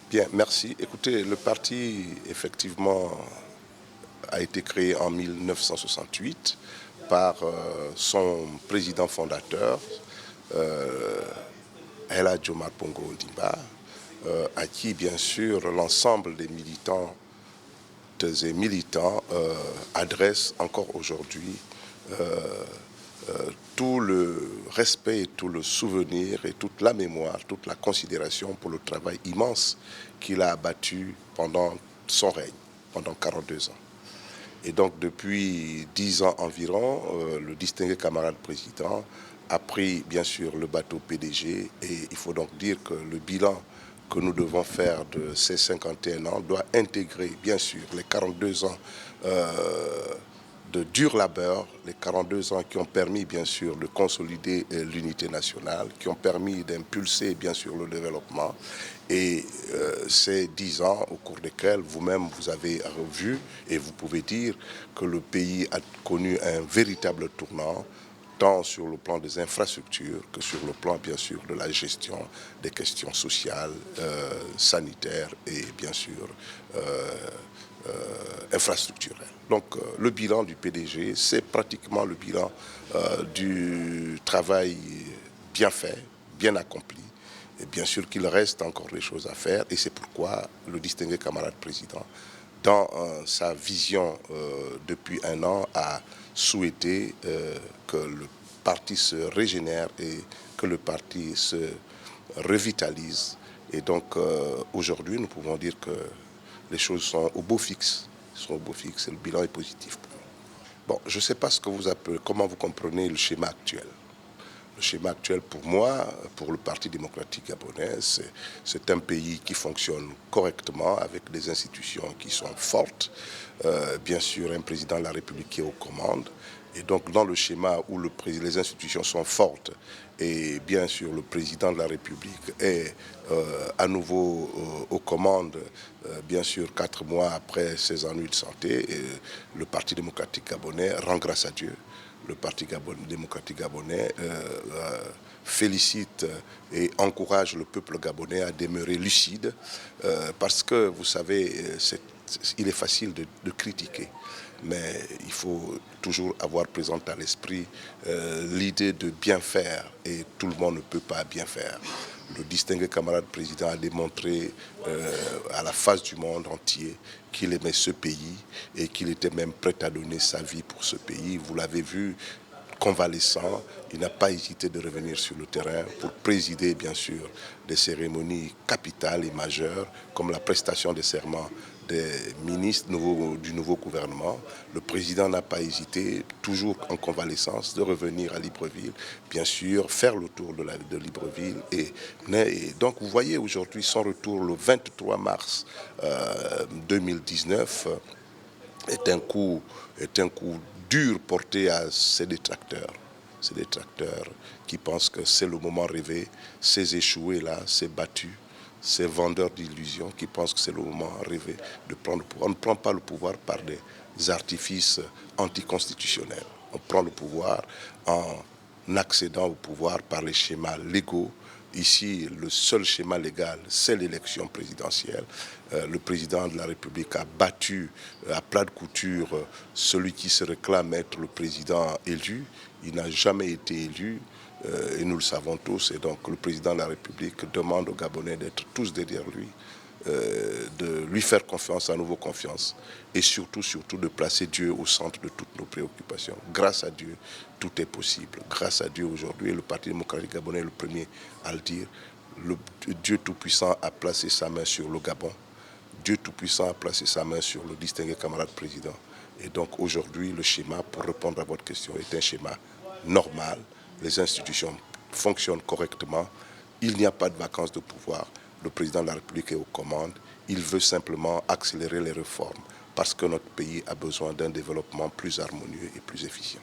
Bien, merci. Écoutez, le parti, effectivement, a été créé en 1968 par son président fondateur, El Hadji Omar Bongo Ondimba, à qui, bien sûr, l'ensemble des militantes et militants adressent encore aujourd'hui tout le respect, tout le souvenir et toute la mémoire, toute la considération pour le travail immense qu'il a abattu pendant son règne, pendant 42 ans. Et donc depuis 10 ans environ, le distingué camarade président a pris bien sûr le bateau PDG et il faut donc dire que le bilan que nous devons faire de ces 51 ans doit intégrer bien sûr les 42 ans de dur labeur, les 42 ans qui ont permis bien sûr de consolider l'unité nationale, qui ont permis d'impulser bien sûr le développement et ces 10 ans au cours desquels vous-même vous avez revu et vous pouvez dire que le pays a connu un véritable tournant tant sur le plan des infrastructures que sur le plan bien sûr de la gestion des questions sociales, sanitaires et bien sûr infrastructurelles. Donc le bilan du PDG, c'est pratiquement le bilan du travail bien fait, bien accompli. Et bien sûr qu'il reste encore des choses à faire et c'est pourquoi le distingué camarade président, dans sa vision depuis un an, a souhaité que le parti se régénère et que le parti se revitalise. Et donc aujourd'hui, nous pouvons dire que les choses sont au beau fixe. Sont au beau fixe et le bilan est positif pour nous. Bon, je ne sais pas ce que vous appelez, comment vous comprenez le schéma actuel. Le schéma actuel, pour moi, pour le Parti démocratique gabonais, c'est un pays qui fonctionne correctement avec des institutions qui sont fortes. Bien sûr, un président de la République qui est aux commandes. Et donc, dans le schéma où les institutions sont fortes et bien sûr le président de la République est à nouveau aux commandes, bien sûr 4 mois après ses ennuis de santé, le Parti démocratique gabonais rend grâce à Dieu. Le Parti démocratique gabonais félicite et encourage le peuple gabonais à demeurer lucide parce que, vous savez, il est facile de critiquer, mais il faut toujours avoir présent à l'esprit l'idée de bien faire et tout le monde ne peut pas bien faire. Le distingué camarade président a démontré à la face du monde entier qu'il aimait ce pays et qu'il était même prêt à donner sa vie pour ce pays. Vous l'avez vu, convalescent, il n'a pas hésité de revenir sur le terrain pour présider bien sûr des cérémonies capitales et majeures comme la prestation des serments des ministres du nouveau gouvernement. Le président n'a pas hésité, toujours en convalescence, de revenir à Libreville, bien sûr, faire le tour de Libreville. Et donc, vous voyez aujourd'hui son retour le 23 mars 2019 est un coup dur porté à ses détracteurs. Ces détracteurs qui pensent que c'est le moment rêvé, ces échoués là, ces battus, ces vendeurs d'illusions qui pensent que c'est le moment rêvé de prendre le pouvoir. On ne prend pas le pouvoir par des artifices anticonstitutionnels. On prend le pouvoir en accédant au pouvoir par les schémas légaux. Ici, le seul schéma légal, c'est l'élection présidentielle. Le président de la République a battu à plat de couture celui qui se réclame être le président élu. Il n'a jamais été élu. Et nous le savons tous, et donc le président de la République demande aux Gabonais d'être tous derrière lui, de lui faire confiance, à nouveau confiance, et surtout de placer Dieu au centre de toutes nos préoccupations. Grâce à Dieu, tout est possible. Grâce à Dieu, aujourd'hui, le Parti démocratique gabonais est le premier à le dire. Le Dieu Tout-Puissant a placé sa main sur le Gabon. Dieu Tout-Puissant a placé sa main sur le distingué camarade président. Et donc aujourd'hui, le schéma, pour répondre à votre question, est un schéma normal. Les institutions fonctionnent correctement. Il n'y a pas de vacances de pouvoir. Le président de la République est aux commandes. Il veut simplement accélérer les réformes parce que notre pays a besoin d'un développement plus harmonieux et plus efficient.